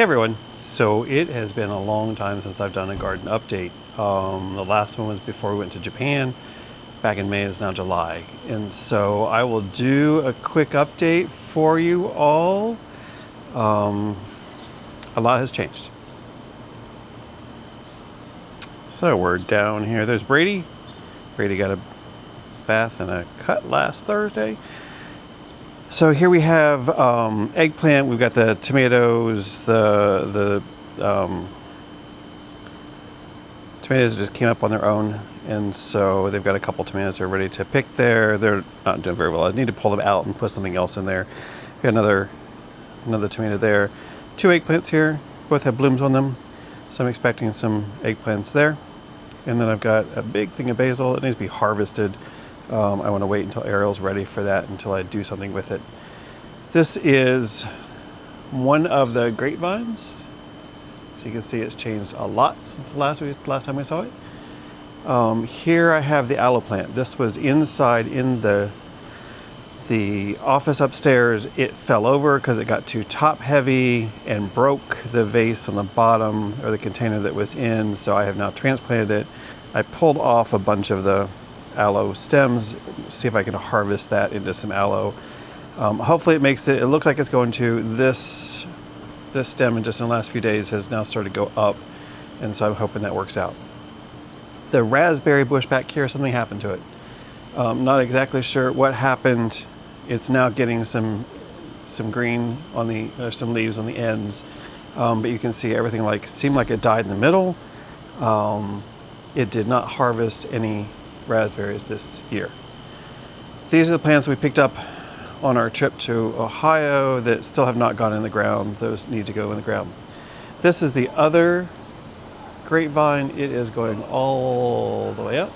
Hey everyone, so it has been a long time since I've done a garden update. The last one was before we went to Japan back in May. It's now July, and so I will do a quick update for you all. A lot has changed. So we're down here. There's Brady. Brady got a bath and a cut last Thursday. So here we have eggplant. We've got the tomatoes. The tomatoes just came up on their own, and so they've got a couple tomatoes they're ready to pick there. They're not doing very well. I need to pull them out and put something else in there. Got another tomato there. 2 eggplants here. Both have blooms on them, so I'm expecting some eggplants there. And then I've got a big thing of basil that needs to be harvested. I want to wait until Ariel's ready for that until I do something with it. This is one of the grapevines. So you can see it's changed a lot since last time we saw it. Here I have the aloe plant. This was inside in the office upstairs. It fell over because it got too top heavy and broke the vase on the bottom, or the container that was in, so I have now transplanted it. I pulled off a bunch of the aloe stems, see if I can harvest that into some aloe. Hopefully it makes it looks like it's going to. This stem in just in the last few days has now started to go up, and so I'm hoping that works out. The raspberry bush back here, something happened to it. Not exactly sure what happened. It's now getting some green on some leaves on the ends, but you can see everything seemed like it died in the middle. It did not harvest any raspberries this year. These are the plants we picked up on our trip to Ohio that still have not gone in the ground. Those need to go in the ground. This is the other grapevine. It is going all the way up,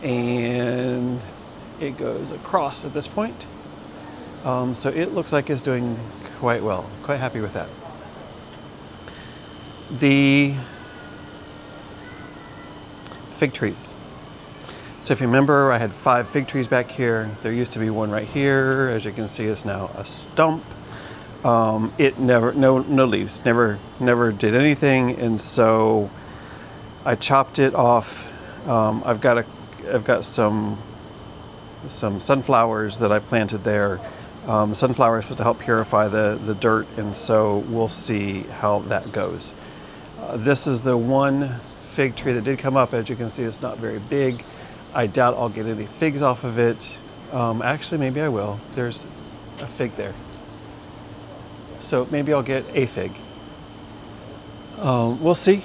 and it goes across at this point. So it looks like it's doing quite well. Quite happy with that. The fig trees. So if you remember, I had 5 fig trees back here. There used to be one right here. As you can see, it's now a stump. It never, no leaves, never did anything, and so I chopped it off. I've got some sunflowers that I planted there. Sunflowers are supposed to help purify the dirt, and so we'll see how that goes. This is the one fig tree that did come up. As you can see, it's not very big. I doubt I'll get any figs off of it. Actually, maybe I will. There's a fig there. So maybe I'll get a fig. We'll see.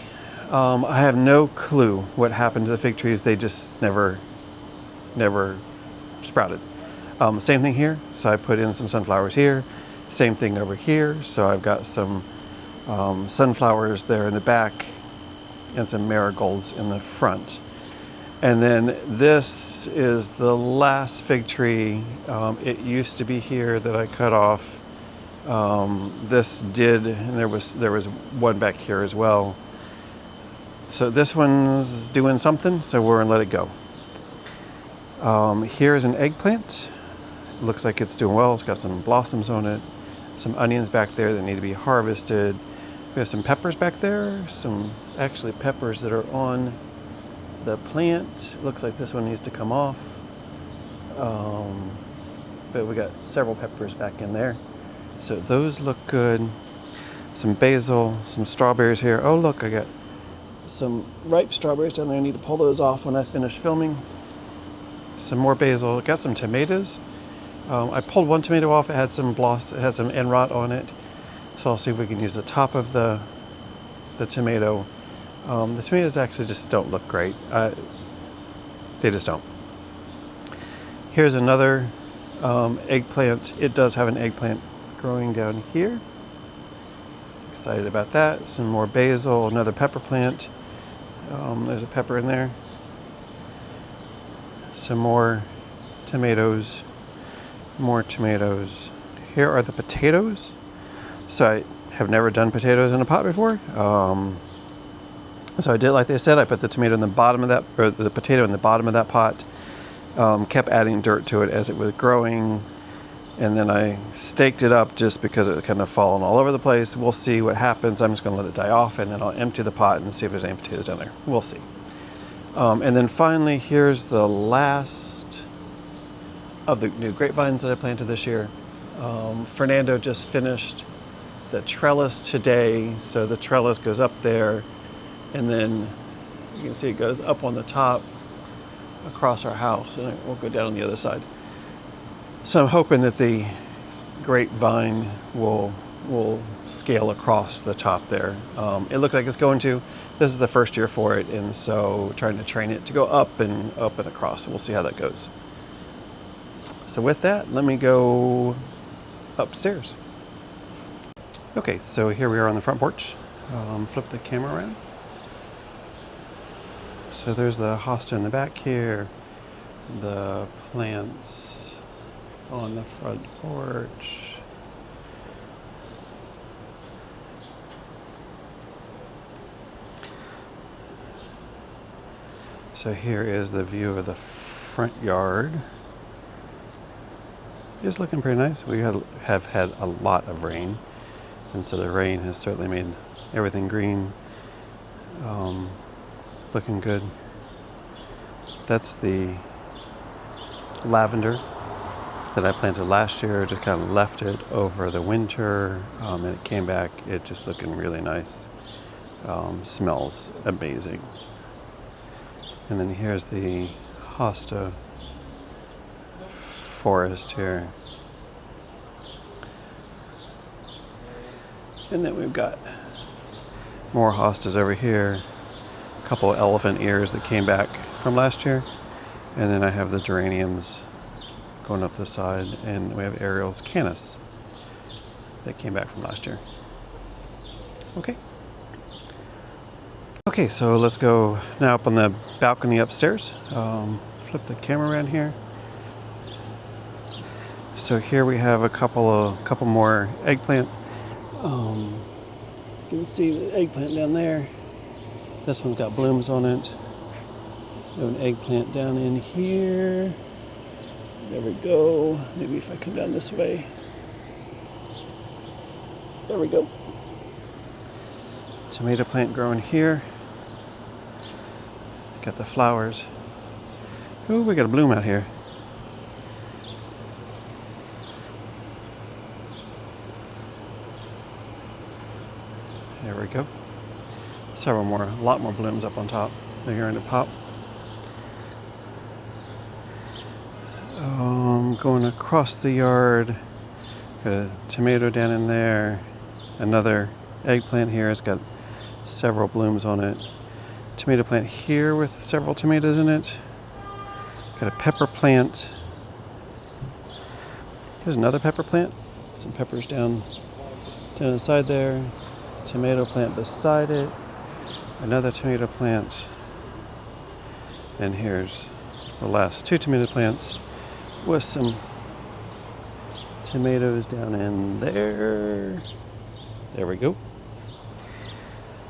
I have no clue what happened to the fig trees. They just never sprouted. Same thing here. So I put in some sunflowers here. Same thing over here. So I've got some sunflowers there in the back and some marigolds in the front. And then this is the last fig tree. It used to be here that I cut off. This did, and there was one back here as well. So this one's doing something, so we're gonna let it go. Here's an eggplant. Looks like it's doing well. It's got some blossoms on it. Some onions back there that need to be harvested. We have some peppers back there. Some actually peppers that are on the plant. Looks like this one needs to come off. But we got several peppers back in there. So those look good. Some basil, some strawberries here. Oh look, I got some ripe strawberries down there. I need to pull those off when I finish filming. Some more basil. Got some tomatoes. I pulled one tomato off. It had some blossom. It had some end rot on it. So I'll see if we can use the top of the tomato. The tomatoes actually just don't look great. They just don't. Here's another eggplant. It does have an eggplant growing down here. Excited about that. Some more basil, another pepper plant. There's a pepper in there. Some more tomatoes. More tomatoes. Here are the potatoes. So I have never done potatoes in a pot before. So I did like they said. I put the tomato in the bottom of that, or the potato in the bottom of that pot. Kept adding dirt to it as it was growing. And then I staked it up just because it was kind of fallen all over the place. We'll see what happens. I'm just going to let it die off, and then I'll empty the pot and see if there's any potatoes down there. We'll see. And then finally, here's the last of the new grapevines that I planted this year. Fernando just finished the trellis today, so the trellis goes up there, and then you can see it goes up on the top across our house, and it will go down on the other side. So I'm hoping that the grapevine will scale across the top there. It looks like it's going to. This is the first year for it, and so trying to train it to go up and across. We'll see how that goes. So with that, let me go upstairs. Okay, so here we are on the front porch. Flip the camera around. So there's the hosta in the back here, the plants on the front porch. So here is the view of the front yard. It's looking pretty nice. We have had a lot of rain, and so the rain has certainly made everything green. It's looking good. That's the lavender that I planted last year. Just kind of left it over the winter, and it came back. It's just looking really nice. Smells amazing. And then here's the hosta forest here. And then we've got more hostas over here. A couple of elephant ears that came back from last year. And then I have the geraniums going up the side. And we have Ariel's canis that came back from last year. Okay. Okay, so let's go now up on the balcony upstairs. Flip the camera around here. So here we have a couple more eggplant. You can see the eggplant down there. This one's got blooms on it. We have an eggplant down in here. There we go. Maybe if I come down this way. There we go. Tomato plant growing here. Got the flowers. Ooh, we got a bloom out here. There we go. Several more, a lot more blooms up on top. They're here in the pop. Going across the yard. Got a tomato down in there. Another eggplant here. It's got several blooms on it. Tomato plant here with several tomatoes in it. Got a pepper plant. Here's another pepper plant. Some peppers down the side there. Tomato plant beside it. Another tomato plant. And here's the last two tomato plants with some tomatoes down in there. There we go.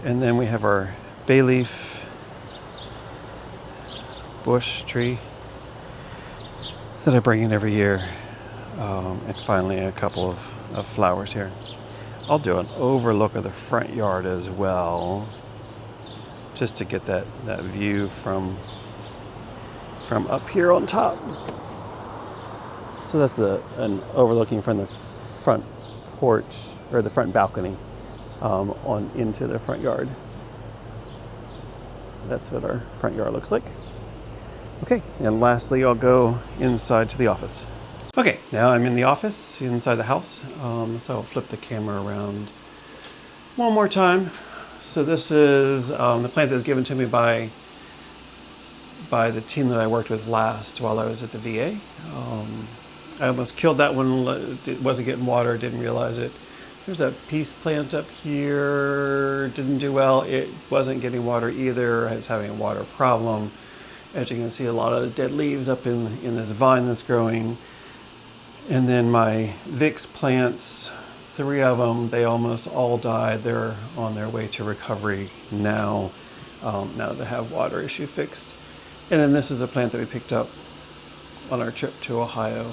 And then we have our bay leaf bush tree that I bring in every year. And finally a couple of flowers here. I'll do an overlook of the front yard as well, just to get that view from up here on top. So that's an overlooking from the front porch, or the front balcony, on into the front yard. That's what our front yard looks like. Okay, and lastly, I'll go inside to the office. Okay, now I'm in the office inside the house. So I'll flip the camera around one more time. So this is the plant that was given to me by the team that I worked with last while I was at the VA. I almost killed that one. It wasn't getting water, didn't realize it. There's a peace plant up here, didn't do well. It wasn't getting water either. I was having a water problem. As you can see, a lot of dead leaves up in this vine that's growing. And then my Vicks plants, 3 of them, they almost all died. They're on their way to recovery now, now that they have water issue fixed. And then this is a plant that we picked up on our trip to Ohio.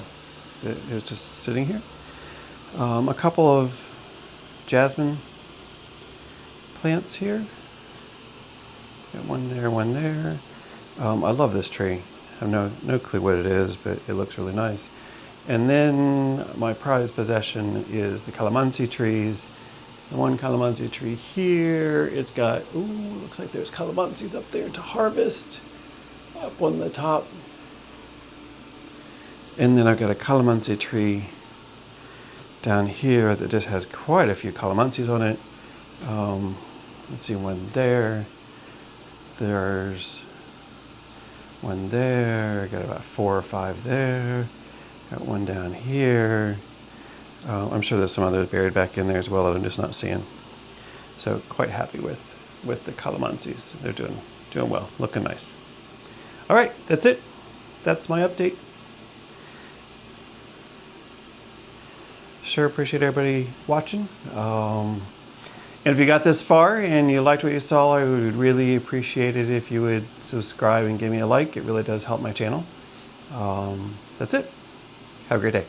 it is just sitting here. A couple of jasmine plants here. Got one there, one there. I love this tree. I have no clue what it is, but it looks really nice. And then my prized possession is the calamansi trees. The one calamansi tree here, it's got, ooh, looks like there's calamansis up there to harvest, up on the top. And then I've got a calamansi tree down here that just has quite a few calamansis on it. Let's see, one there. There's one there. Got about 4 or 5 there. Got one down here. I'm sure there's some others buried back in there as well that I'm just not seeing. So quite happy with the calamansis. They're doing well, looking nice. All right, that's it. That's my update. Sure appreciate everybody watching. And if you got this far and you liked what you saw, I would really appreciate it if you would subscribe and give me a like. It really does help my channel. That's it. Have a great day.